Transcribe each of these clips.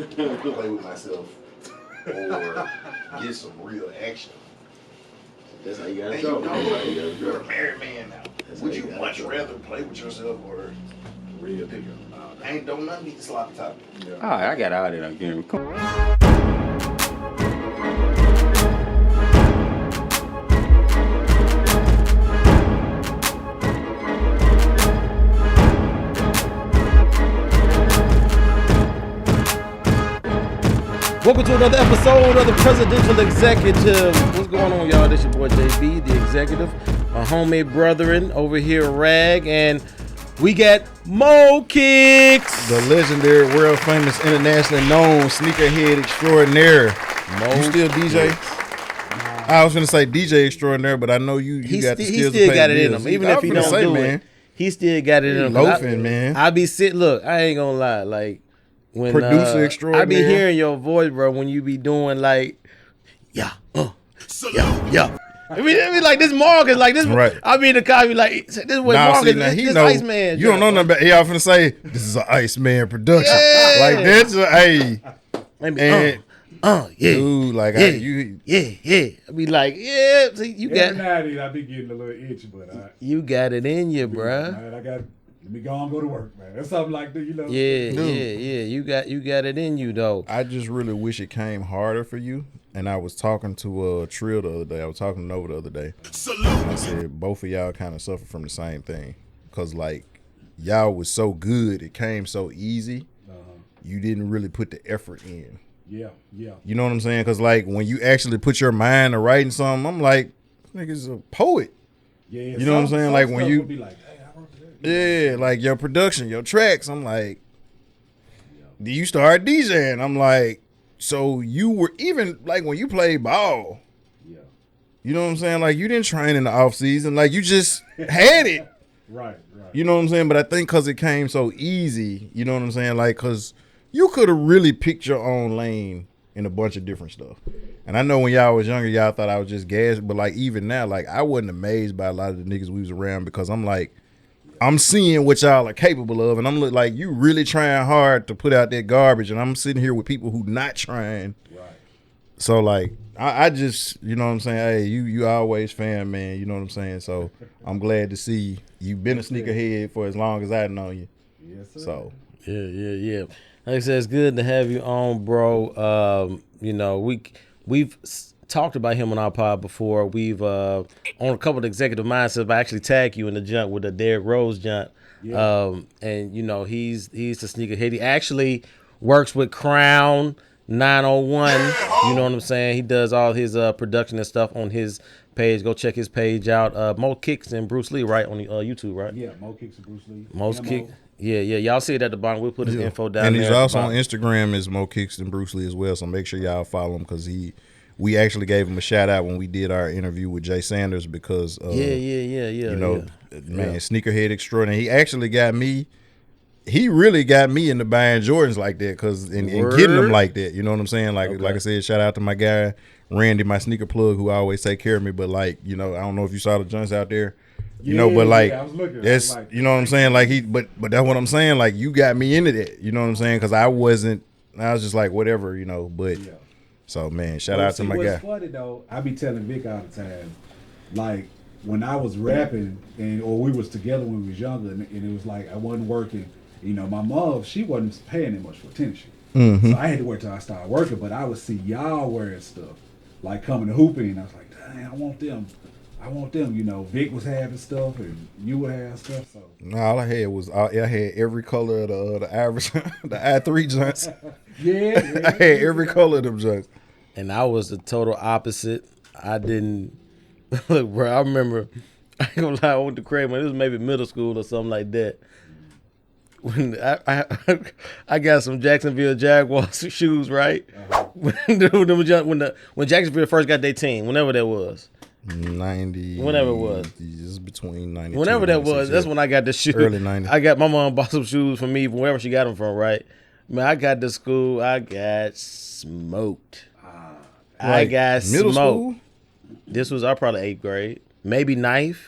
play with myself or get some real action. That's how you got to go. You're a married man now. Would you much rather play with yourself or real nigga? Ain't don't nothing beat the sloppy topic. Yeah. All right, I got out of that game. Come on. Welcome to another episode of the Presidential Executive. What's going on, y'all? This your boy JB, the executive. My homemade brethren over here, Rag, and we got MoKicks. The legendary, world famous, internationally known sneakerhead extraordinaire. You still DJ? I was gonna say DJ extraordinaire, but I know you got the skills to pay got the it in bills. him. Even if he don't do it, he still got it in him. Loafing, man. I be sitting. Look, I ain't gonna lie. Like when producer extraordinaire, I be hearing your voice, bro. When you be doing like, yeah. I mean, like this Marcus, like this. Right. I be in the car, be like, this is what Marcus, this Iceman. You don't know nothing about. Y'all finna say this is an Iceman production. Yeah. Like that's yeah. Dude, like yeah. I be like, yeah. See, you got. Every night I be getting a little itch, but you got it in you, bruh. Man, let me go and go to work, man. That's something like that, you know. Yeah. You got it in you though. I just really wish it came harder for you. And I was talking to Trill the other day. I was talking to Nova the other day. And I said both of y'all kind of suffer from the same thing, cause like y'all was so good, it came so easy. You didn't really put the effort in. Yeah. You know what I'm saying? Cause like when you actually put your mind to writing something, I'm like, nigga's a poet. Yeah. You know what I'm saying? Like when you be like, hey, I wrote that. Yeah, like your production, your tracks. I'm like, do you start DJing? I'm like, so you were even like when you played ball. Yeah. You know what I'm saying? Like you didn't train in the off season. Like you just had it. Right. You know what I'm saying? But I think because it came so easy, you know what I'm saying? Like because you could have really picked your own lane in a bunch of different stuff. And I know when y'all was younger, y'all thought I was just gas. But like even now, like I wasn't amazed by a lot of the niggas we was around because I'm like, I'm seeing what y'all are capable of, and I'm like, you really trying hard to put out that garbage, and I'm sitting here with people who not trying. Right. So like, I just, you know what I'm saying? Hey, you always fan, man. You know what I'm saying? So I'm glad to see you've been a sneakerhead for as long as I've known you. Yes, sir. So yeah. Like I said, it's good to have you on, bro. You know, we've talked about him on our pod before. We've on a couple of executive mindsets. I actually tagged you in the junk with the Derrick Rose junk. Yeah. And you know he's the sneakerhead. He actually works with Crown 901. You know what I'm saying? He does all his production and stuff on his page. Go check his page out. MoKicksThanBruceLee, right, on the YouTube, right? Yeah, MoKicks and Bruce Lee. MoKicks. Yeah. Y'all see it at the bottom. We'll put his info down there. And he's also on Instagram as MoKicksThanBruceLee as well. So make sure y'all follow him because we actually gave him a shout out when we did our interview with Jay Sanders because you know, man, sneakerhead extraordinary. He actually got me. He really got me into buying Jordans like that and getting them like that. You know what I'm saying? Like I said, shout out to my guy Randy, my sneaker plug, who always take care of me. But like, you know, I don't know if you saw the joints out there. You know, but like I was looking. that's like, you know what I'm saying. Like but that's what I'm saying. Like you got me into that. You know what I'm saying? Because I was just like whatever. You know, but. Yeah. So man, shout out to my guy. What's funny though, I be telling Vic all the time, like when I was rapping or we was together when we was younger, and it was like I wasn't working. You know, my mom, she wasn't paying that much for attention, so I had to wait till I started working. But I would see y'all wearing stuff, like coming to hooping, and I was like, dang, I want them. You know, Vic was having stuff, and you would have stuff. So no, all I had was I had every color of the average, the I3 joints. Yeah, I had every color of them joints. And I was the total opposite. I didn't look, bro. I remember, I ain't gonna lie, I went to Craig when it was maybe middle school or something like that. When I got some Jacksonville Jaguars shoes, right? When Jacksonville first got their team, whenever that was. 90. Whenever it was. It's between 90. Whenever that was, that's when I got the shoes. Early 90s. I got my mom bought some shoes for me, wherever she got them from, right? Man, I got to school, I got smoked. I got middle smoked. School? This was our probably 8th grade, maybe 9th.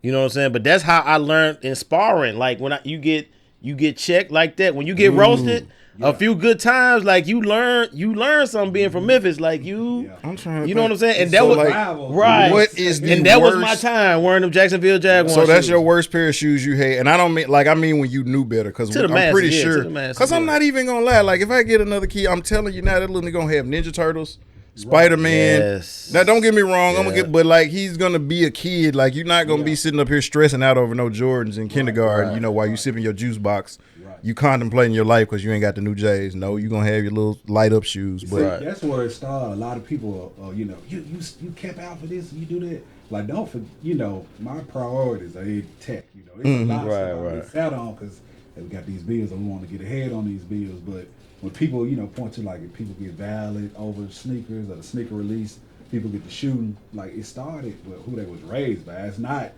You know what I'm saying? But that's how I learned in sparring. Like when you get checked like that, when you get roasted, a few good times, like you learn something being from Memphis, like I'm trying to you know what I'm saying? And that so was like, right. What is the and that worst? was my time wearing them Jacksonville Jaguars. So that's shoes. your worst pair of shoes you had, and I don't mean I mean when you knew better, because I'm pretty sure. Because I'm not even gonna lie, like if I get another key, I'm telling you now that little nigga gonna have Ninja Turtles, Spider-Man. Yes. Now don't get me wrong, I'm gonna get, but like he's gonna be a kid. Like you're not gonna be sitting up here stressing out over no Jordans in kindergarten. You know, while you sipping your juice box. You contemplating your life because you ain't got the new J's. No, you gonna have your little light up shoes. But that's where it started. A lot of people, you know, you kept out for this, and you do that. Like, don't for you know, my priorities are in tech. You know, it's a lot of stuff I get sat on because we got these bills and we want to get ahead on these bills. But when people, you know, point to like if people get valid over sneakers or the sneaker release, people get the shooting. Like it started with who they was raised by. It's not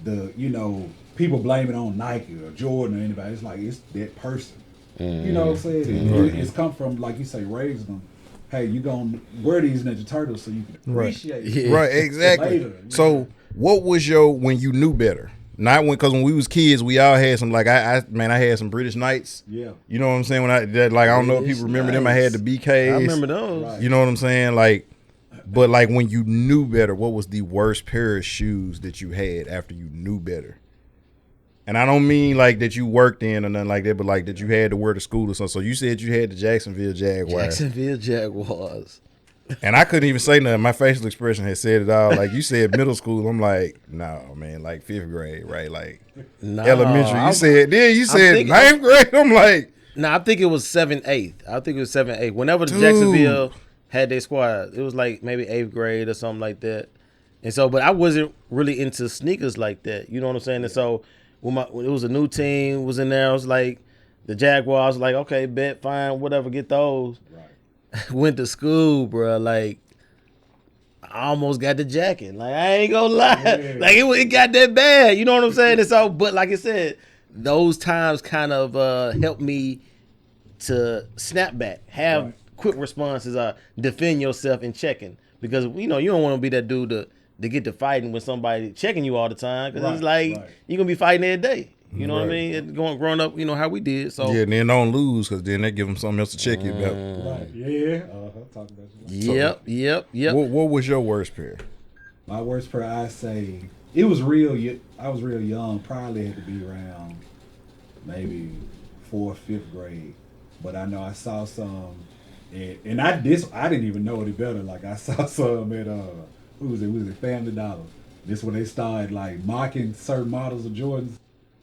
the, you know, people blame it on Nike or Jordan or anybody. It's like it's that person. You know what I'm saying? It's come from, like you say, raising them. Hey, you gonna wear these Ninja Turtles so you can appreciate it. Right, exactly. Later, so what was your when you knew better? Not because when we was kids, we all had some, like I had some British Knights. Yeah. You know what I'm saying? When I don't know if people remember them. I had the BKs. I remember those. Right. You know what I'm saying? Like, but like when you knew better, what was the worst pair of shoes that you had after you knew better? And I don't mean like that you worked in or nothing like that, but like that you had to wear to school or something. So you said you had the Jacksonville Jaguars. And I couldn't even say nothing. My facial expression had said it all. Like you said middle school. I'm like, no, man, like 5th grade, right? Like elementary. You said 9th grade. I'm like. No, I think it was 7th, 8th. I think it was 7th, 8th. Whenever the Jacksonville had their squad, it was like maybe 8th grade or something like that. And so, but I wasn't really into sneakers like that. You know what I'm saying? And so when it was a new team was in there, I was like, the Jaguars, like, okay, bet, fine, whatever, get those. Right. Went to school, bro. Like, I almost got the jacket. Like, I ain't gonna lie. Yeah. Like, it got that bad. You know what I'm saying? And so, but like I said, those times kind of helped me to snap back, have quick responses, defend yourself in checking. Because, you know, you don't want to be that dude to get to fighting with somebody checking you all the time. Because it's like, you're going to be fighting every day. You know what I mean? Growing up, you know, how we did. So yeah, and then don't lose because then they give them something else to check you about. Right. Yeah. Talk about Yep. What was your worst pair? My worst pair, I say, it was real. I was real young. Probably had to be around maybe 4th, 5th grade. But I know I saw some, and I didn't even know any better. Like I saw some at who was it? Was it Family Dollar? This when they started like mocking certain models of Jordans.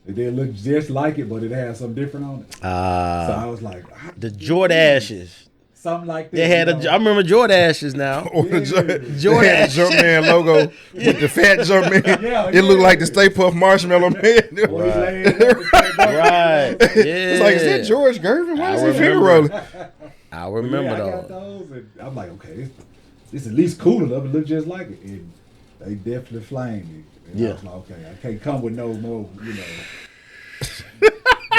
They look just like it, but it had something different on it. So I was like, the Jordashes. Something like that. They had I remember Jordashes now. Jordash Jumpman logo with the fat Jumpman. It looked like the Stay Puft Marshmallow Man. Right. It's like, is that George Gervin? Why is he finger rolling? I remember I got those, and I'm like, okay, it's at least cool enough. It looked just like it. And they definitely flamed me. And I was like, okay, I can't come with no more, you know,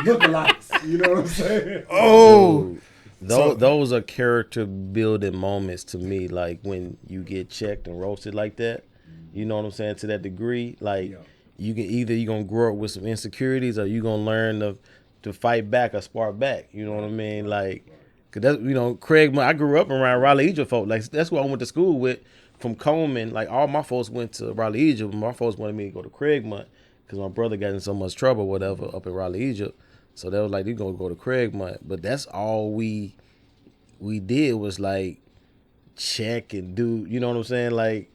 lookalikes. You know what I'm saying? Oh. Those are character building moments to me, like when you get checked and roasted like that. You know what I'm saying? To that degree, like you can you're gonna grow up with some insecurities, or you're gonna learn to fight back or spark back. You know what I mean? Like, cause that's, you know, Craig. I grew up around Raleigh, Egypt folk. Like that's who I went to school with from Coleman. Like all my folks went to Raleigh, Egypt. My folks wanted me to go to Craigmont because my brother got in so much trouble, whatever, up in Raleigh, Egypt. So they was like, you gonna go to Craigmont. But that's all we did was like check and do, you know what I'm saying? Like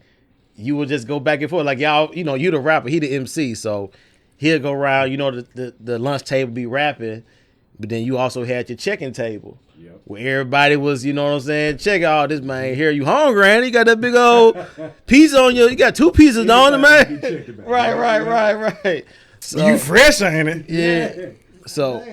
you would just go back and forth. Like y'all, you know, you the rapper, he the MC. So he'll go around, you know, the lunch table be rapping, but then you also had your checking table. Yep. Where everybody was, you know what I'm saying? Check out this man here. You hungry, and you got that big old piece on you. You got 2 pieces on it, man. Right. So, you fresh, ain't it? Yeah. So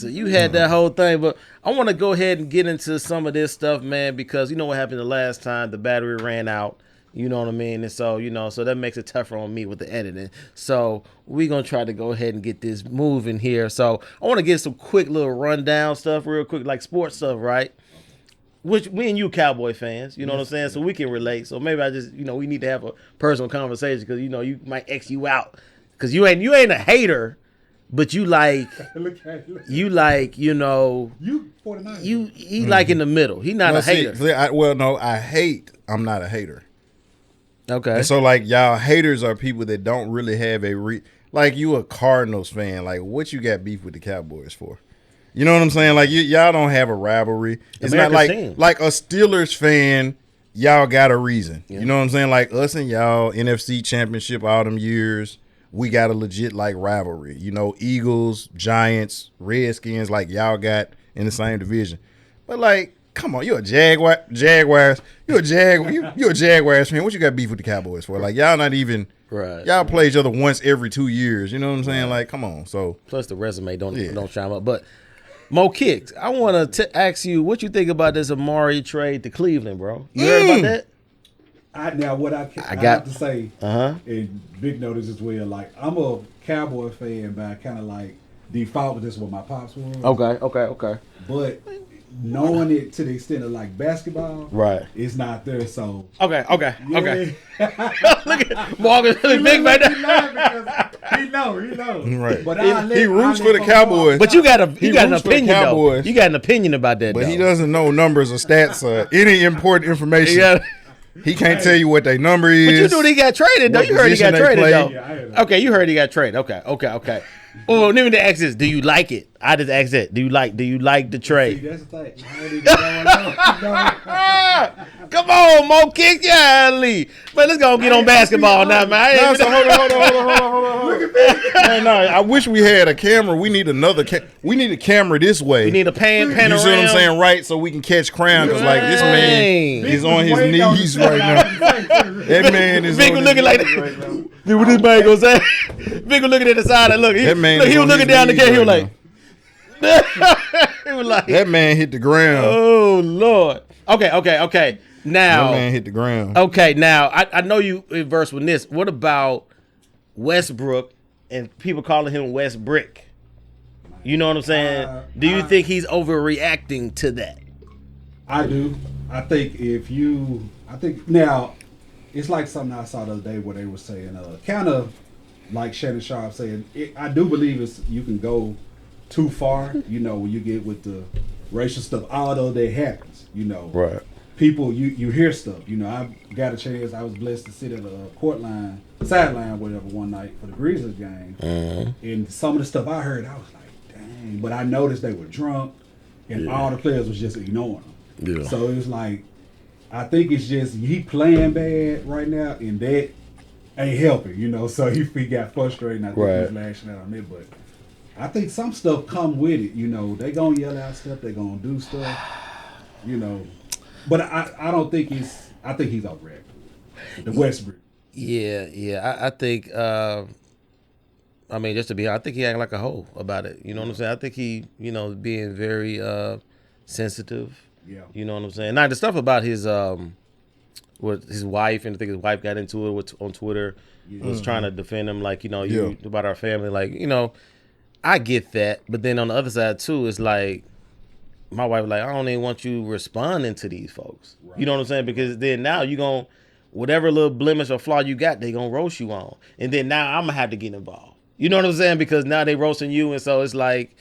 you had that whole thing, but I want to go ahead and get into some of this stuff, man, because you know what happened the last time, the battery ran out, you know what I mean? And so, you know, so that makes it tougher on me with the editing. So we're going to try to go ahead and get this moving here. So I want to get some quick little rundown stuff real quick, like sports stuff, right? Which me and you Cowboy fans, you know what I'm saying? So we can relate. So maybe I just, you know, we need to have a personal conversation because, you know, you might X you out because you ain't a hater. But you like, you know. You 49ers. He like in the middle. He not a hater. I hate. I'm not a hater. Okay. And so like y'all haters are people that don't really have like you a Cardinals fan. Like what you got beef with the Cowboys for? You know what I'm saying? Like y'all don't have a rivalry. It's not like a Steelers fan. Y'all got a reason. Yeah. You know what I'm saying? Like us and y'all NFC Championship all them years. We got a legit like rivalry. You know, Eagles, Giants, Redskins. Like y'all got in the same division. But like, come on, you're a Jaguars. You're a Jaguars fan. What you got beef with the Cowboys for? Like y'all not even. Right. Y'all play each other once every 2 years. You know what I'm saying? Like, come on. So plus the resume don't shine up. But Mo Kicks, I want to ask you what you think about this Amari trade to Cleveland, bro. You heard about that? I have to say, and Big notice as well. Like I'm a Cowboy fan, but I kind of like default. This is what my pops were. Okay. But knowing it to the extent of like basketball, right? It's not there. So okay. Look at Morgan, big right there. He know. Right. But he roots for the Cowboys. But you got an opinion though. You got an opinion about that. But he doesn't know numbers or stats or any important information. He can't tell you what their number is. But you knew he got traded though. You heard he got traded though. Yeah, okay, you heard he got traded. Okay. Oh, let me ask this: do you like it? I just asked that. Do you like the trade? See, that's the thing. Come on, Mo Kicks, yeah, Lee. But let's go get on basketball now, man. No, so hold on. Look at me. No, I wish we had a camera. We need another. We need a camera this way. We need a pan You around. see what I'm saying? Right, so we can catch Crown because like this man is on his knees right now. That man is. Big looking like that. Dude, what this man gonna say? Big looking at the side and look. He was looking down the camera. He was like. He was like. That man hit the ground. Oh Lord. Okay. Now that man hit the ground. Okay, now I know you inverse with this. What about Westbrook and people calling him West Brick? You know what I'm saying? Do you think he's overreacting to that? I do. I think now it's like something I saw the other day where they were saying kind of like Shannon Sharp saying I do believe you can go too far, you know, when you get with the racial stuff, although that happens, you know. Right. People, you hear stuff. You know, I got a chance. I was blessed to sit at a sideline, whatever, one night for the Grizzlies game. And some of the stuff I heard, I was like, dang. But I noticed they were drunk, and all the players was just ignoring them. Yeah. So it was like, I think it's just he playing bad right now, and that ain't helping. You know, so he got frustrated. And I think he's lashing out on it, but I think some stuff come with it. You know, they gonna yell out stuff. They gonna do stuff. You know. But I don't think I think he's overreacting. The Westbrook. Yeah. I think. I mean, just to be honest, I think he acting like a hoe about it. You know what I'm saying? I think he, being very sensitive. Yeah. You know what I'm saying? Now the stuff about his with his wife, and I think his wife got into it on Twitter. Was trying to defend him, like you about our family, like I get that, but then on the other side too, it's like. My wife like, I don't even want you responding to these folks. Right. You know what I'm saying? Because then now you going to, whatever little blemish or flaw you got, they going to roast you on. And then now I'm going to have to get involved. You know what I'm saying? Because now they roasting you. And so it's like,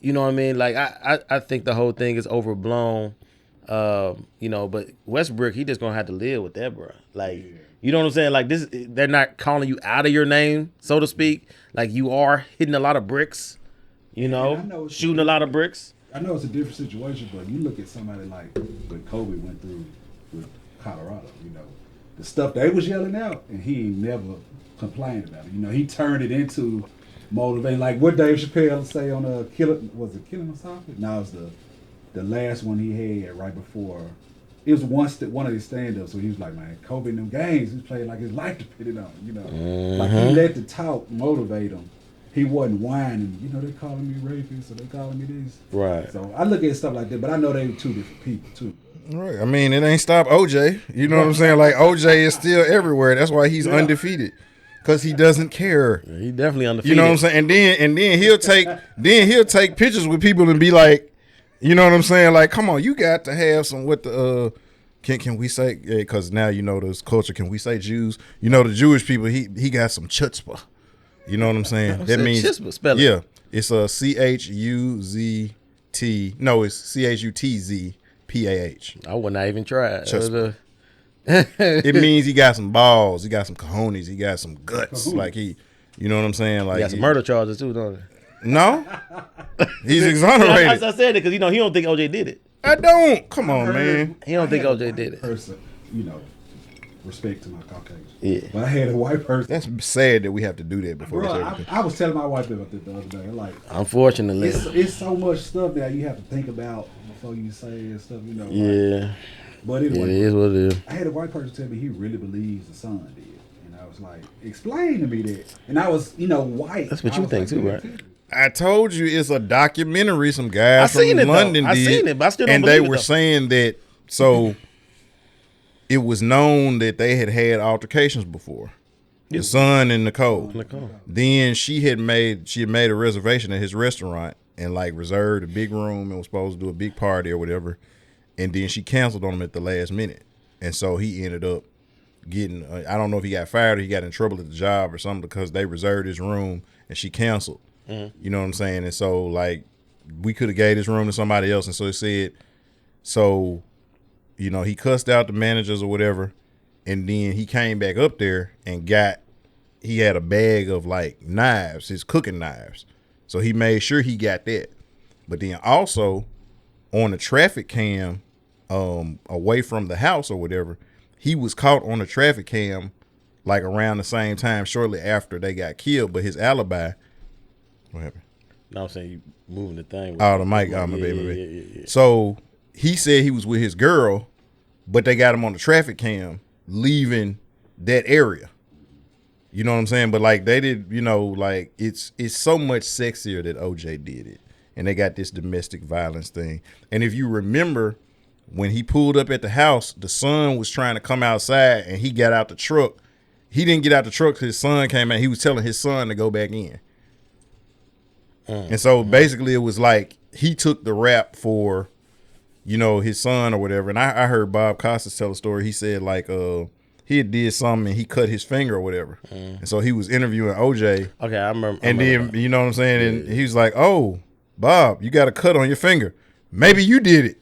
you know what I mean? Like, I think the whole thing is overblown. But Westbrook, he just going to have to live with that, bro. Like, you know what I'm saying? Like, this, they're not calling you out of your name, so to speak. Like, you are hitting a lot of bricks, shooting a lot of bricks. I know it's a different situation, but you look at somebody like what Kobe went through with Colorado, the stuff they was yelling out, and he ain't never complained about it. He turned it into motivating. Like what Dave Chappelle say on Killing or something? No, it was the last one he had right before. It was one of his stand-ups, so he was like, man, Kobe in them games, he played like his life depended on it, Like he let the talk motivate him. He wasn't whining, they calling me rapist, or they calling me this. Right. So I look at stuff like that, but I know they were two different people too. Right. I mean, it ain't stopped OJ. You know what I'm saying? Like OJ is still everywhere. That's why he's undefeated, because he doesn't care. Yeah, he definitely undefeated. You know what I'm saying? And then he'll take pictures with people and be like, you know what I'm saying? Like, come on, you got to have some with the. Can we say? Because now this culture. Can we say Jews? The Jewish people. He got some chutzpah. You know what I'm saying? That means spell it. Yeah, it's a CHUZPAH. No, it's CHUTZPAH. I would not even try. It means he got some balls. He got some cojones. He got some guts. Like you know what I'm saying? Like he got some murder charges too, don't he? No, he's exonerated. I said it because he don't think OJ did it. I don't. Come on, man. He don't think OJ did it. Person, respect to my Caucasians. Yeah. But I had a white person. That's sad that we have to do that before. I was telling my wife about that the other day. Like, unfortunately, it's so much stuff that you have to think about before you say and stuff. Yeah. But anyway, it is what it is. I had a white person tell me he really believes the son did, and I was like, explain to me that. And I was, white. That's what you think too, right? I told you it's a documentary. Some guys from London did. I seen it, but I still don't and believe they were saying that it was known that they had altercations before. The son and Nicole. Then she had made a reservation at his restaurant and like reserved a big room and was supposed to do a big party or whatever. And then she canceled on him at the last minute. And so he ended up getting, I don't know if he got fired or he got in trouble at the job or something because they reserved his room and she canceled. Mm-hmm. You know what I'm saying? And so like we could have gave this room to somebody else. And so it said, he cussed out the managers or whatever. And then he came back up there and he had a bag of like knives, his cooking knives. So he made sure he got that. But then also on the traffic cam away from the house or whatever, he was caught on the traffic cam like around the same time shortly after they got killed. But his alibi, what happened? No, I'm saying you moving the thing. The mic. My baby. Yeah. So he said he was with his girl, but they got him on the traffic cam leaving that area. You know what I'm saying? But like they did, like it's so much sexier that OJ did it. And they got this domestic violence thing. And if you remember, when he pulled up at the house, the son was trying to come outside and he got out the truck. He didn't get out the truck because his son came out. He was telling his son to go back in. And so basically it was like he took the rap for, his son or whatever. And I heard Bob Costas tell a story. He said like he had did something and he cut his finger or whatever. And so he was interviewing OJ. Okay, I remember. And then, you know what I'm saying? And he was like, oh, Bob, you got a cut on your finger. Maybe you did it.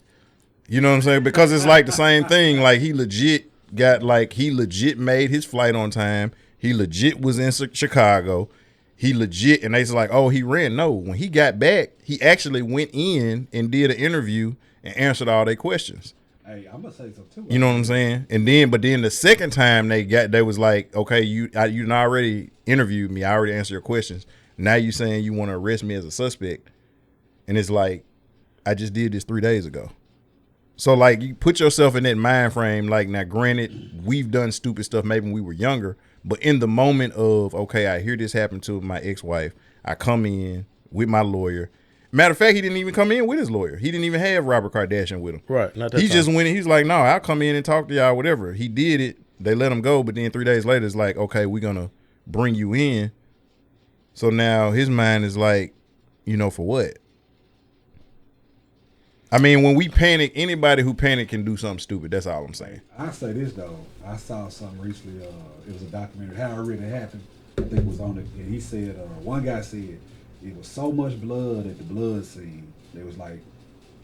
You know what I'm saying? Because it's like the same thing. Like he legit made his flight on time. He legit was in Chicago. He legit, and they was like, oh, he ran. No, when he got back, he actually went in and did an interview and answered all their questions. Hey, I'm gonna say something too. You know what I'm saying? And then, but then the second time they was like, okay, you already interviewed me. I already answered your questions. Now you saying you want to arrest me as a suspect. And it's like, I just did this 3 days ago. So like you put yourself in that mind frame. Like now, granted, we've done stupid stuff maybe when we were younger, but in the moment of, okay, I hear this happen to my ex-wife. I come in with my lawyer. Matter of fact, he didn't even come in with his lawyer. He didn't even have Robert Kardashian with him. Right. He just went in. He's like, no, I'll come in and talk to y'all, whatever. He did it. They let him go. But then 3 days later, it's like, okay, we're going to bring you in. So now his mind is like, for what? I mean, when we panic, anybody who panic can do something stupid. That's all I'm saying. I say this though. I saw something recently. It was a documentary, how it really happened. I think it was on it, and he said one guy said it was so much blood at the blood scene. They was like,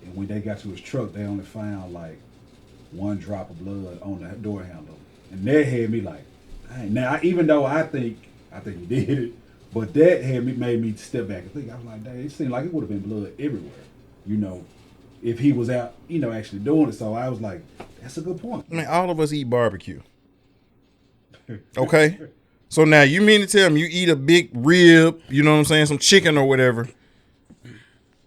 and when they got to his truck, they only found like one drop of blood on the door handle, and that had me like, now even though I think he did it, but that made me step back and think. I was like, dang, it seemed like it would have been blood everywhere, if he was out, actually doing it. So I was like, that's a good point. Man, all of us eat barbecue. Okay? So now you mean to tell me you eat a big rib, you know what I'm saying, some chicken or whatever.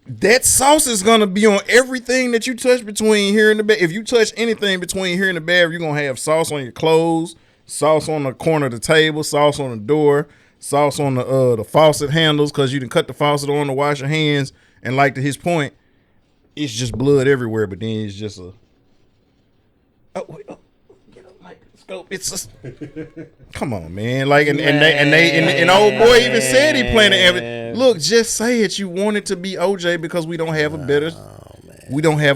That sauce is going to be on everything that you touch between here and the bed. If you touch anything between here and the bed, you're going to have sauce on your clothes, sauce on the corner of the table, sauce on the door, sauce on the faucet handles because you done cut the faucet on to wash your hands. And like to his point, it's just blood everywhere, but then it's just a get a microscope. It's just come on, man. Like and old boy even said he planted everything. Look, just say it. You want it to be OJ because we don't have a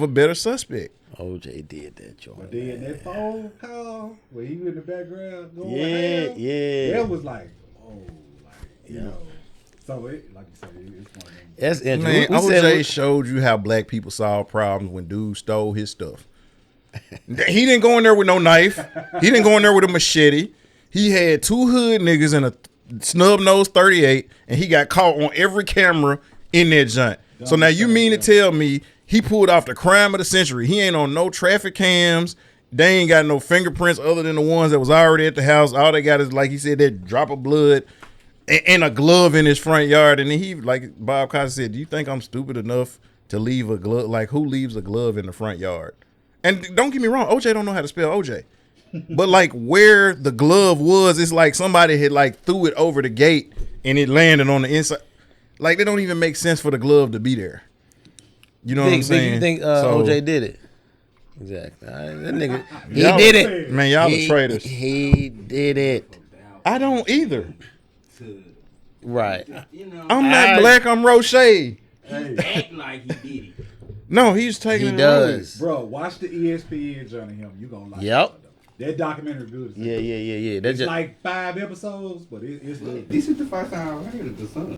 better suspect. OJ did that joint. But then that phone call where he was in the background going yeah. that was like, oh, like, you know. So, like you said, it's one of them. That's Man, interesting. OJ showed you how black people solve problems when dudes stole his stuff. He didn't go in there with no knife. He didn't go in there with a machete. He had 2 hood niggas in a snub nose 38, and he got caught on every camera in that joint. So now you mean to tell me he pulled off the crime of the century? He ain't on no traffic cams. They ain't got no fingerprints other than the ones that was already at the house. All they got is, like he said, that drop of blood and a glove in his front yard. And then he, like Bob Cosby said, do you think I'm stupid enough to leave a glove? Like, who leaves a glove in the front yard? And don't get me wrong, OJ don't know how to spell OJ. But like where the glove was, it's like somebody had like threw it over the gate and it landed on the inside. Like, it don't even make sense for the glove to be there. You know what I'm saying? You think OJ did it? Exactly. That nigga, he did it. Man, y'all are traitors. He did it. I don't either. Right. I'm not black, I'm Roche. He act like he did it. No, he's taking He it does. Bro, watch the ESPN journey him. You gonna like Yep. it. That documentary good. Yeah. It's like 5 episodes, but it's good. This is the first time I heard of the son.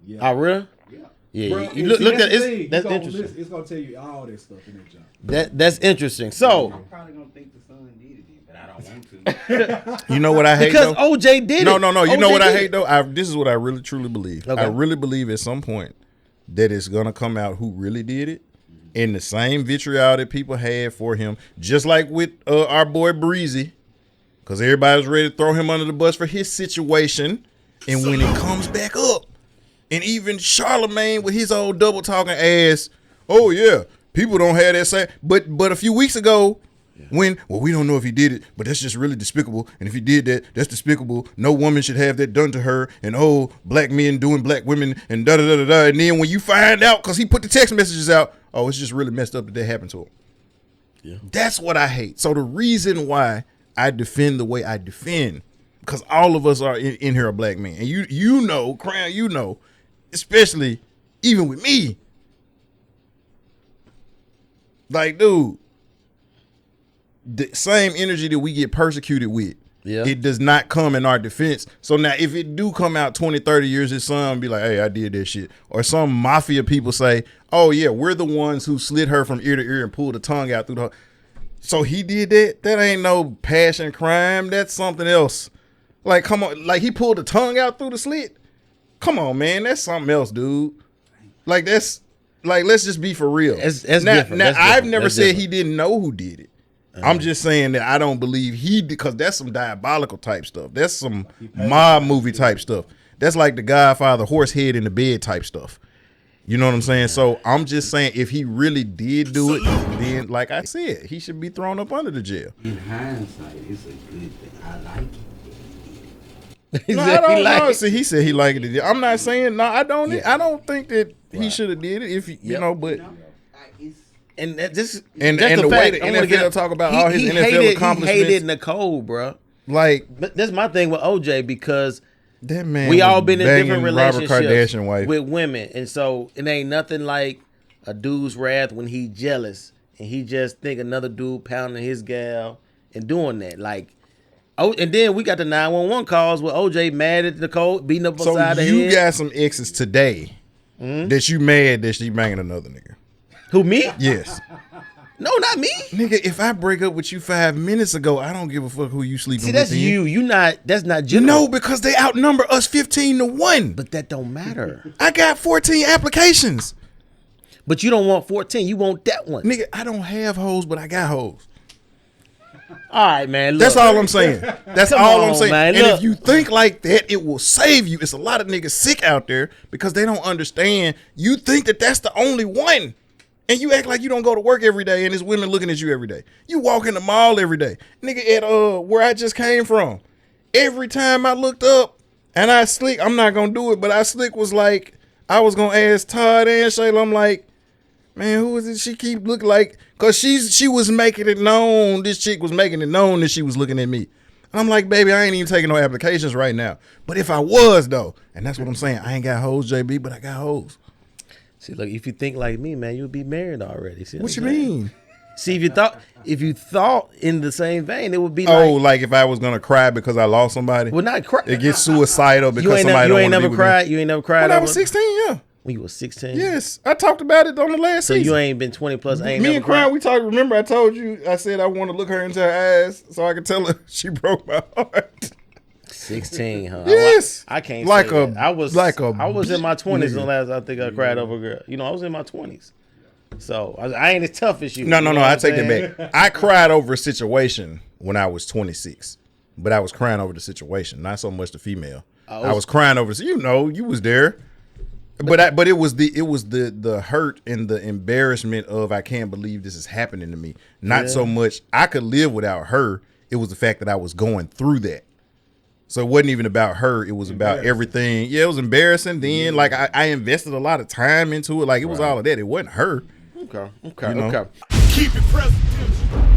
Yeah. Oh, really? Yeah. Yeah. Bro, You look at that's it. That's interesting. It's gonna tell you all that stuff in that jump. That's interesting. So, I'm probably gonna think the son did it, but I don't want to. You know what I hate because though? OJ did it. No. You know OJ what I did hate it. though? This is what I really truly believe. Okay. I really believe at some point that it's gonna come out who really did it, and the same vitriol that people had for him, just like with our boy Breezy, because everybody was ready to throw him under the bus for his situation, and when it comes back up, and even Charlemagne with his old double talking ass, oh yeah, people don't have that same. But a few weeks ago. When, well, we don't know if he did it, but that's just really despicable. And if he did that, that's despicable. No woman should have that done to her. And oh, black men doing black women and da da da da da. And then when you find out, because he put the text messages out, oh, it's just really messed up that happened to him. Yeah, that's what I hate. So the reason why I defend the way I defend, because all of us are in here are black men, and you know, Crown, you know, especially even with me, like, dude. The same energy that we get persecuted with, it does not come in our defense. So now if it do come out 20, 30 years, his son be like, hey, I did that shit. Or some mafia people say, oh yeah, we're the ones who slit her from ear to ear and pulled the tongue out through the. So he did that? That ain't no passion crime. That's something else. Like, come on. Like, he pulled the tongue out through the slit? Come on, man. That's something else, dude. Like, that's, like, let's just be for real. That's now, different. Now, That's I've different. never That's said different. he didn't know who did it. I'm just saying that I don't believe he did, because that's some diabolical type stuff. That's some mob movie type stuff. That's like the Godfather horse head in the bed type stuff. You know what I'm saying? So I'm just saying, if he really did do it, then like I said, he should be thrown up under the jail. In hindsight, it's a good thing. I like it. No, I don't know. See, he said he liked it. I'm not saying no. I don't. Yeah. I don't think that he should have did it. If you know, but. And that's And the the way fact. the I wanna NFL talk about all his NFL accomplishments. He hated Nicole, bro. Like, But that's my thing with OJ, because that man, we all was been in banging different Robert relationships Kardashian wife. with women, and so it ain't nothing like a dude's wrath when he jealous and he just think another dude pounding his gal and doing that. Like, oh, and then we got the 911 calls with OJ mad at Nicole, beating up So beside the you head. got some exes today that you mad that she banging another nigga. Who, me? Yes. No, not me. Nigga, if I break up with you 5 minutes ago, I don't give a fuck who you sleeping See, with. that's then. you. You not. That's not general. No, because they outnumber us 15-1. But that don't matter. I got 14 applications. But you don't want 14. You want that one. Nigga, I don't have hoes, but I got hoes. All right, man. Look. That's all I'm saying. That's Come all on, I'm saying. man, And look. if you think like that, it will save you. It's a lot of niggas sick out there because they don't understand. You think that that's the only one. And you act like you don't go to work every day and there's women looking at you every day. You walk in the mall every day. Nigga, at where I just came from, every time I looked up and I slick, I'm not going to do it, but I slick was like, I was going to ask Todd and Shayla, I'm like, man, who is it she keep looking like? Because she was making it known, this chick was making it known that she was looking at me. I'm like, baby, I ain't even taking no applications right now. But if I was, though, and that's what I'm saying, I ain't got hoes, JB, but I got hoes. See, look, if you think like me, man, you'd be married already. See What you I'm saying? mean? See, if you thought in the same vein, it would be like if I was gonna cry because I lost somebody. Well, not cry. It gets suicidal because somebody you don't ain't want to never be cried. with me. You ain't never cried. When I was 16, yeah. When you was 16. Yes, I talked about it on the last season. So you ain't been 20 plus. Ain't Me never and cried. Crown, we talked. Remember, I told you. I said I want to look her into her eyes so I could tell her she broke my heart. 16, huh? Yes, I can't like say a. that. I was in my 20s nigga. the last I think I cried over a girl. You know, I was in my 20s, so I ain't as tough as you. No, you know I what take I'm that back. I cried over a situation when I was 26, but I was crying over the situation, not so much the female. I was crying over. You know, you was there, but it was the hurt and the embarrassment of I can't believe this is happening to me. Not so much I could live without her. It was the fact that I was going through that. So it wasn't even about her. It was about everything. Yeah, it was embarrassing. Then, like, I invested a lot of time into it. Like, it was all of that. It wasn't her. Okay. You know? Keep it presidential.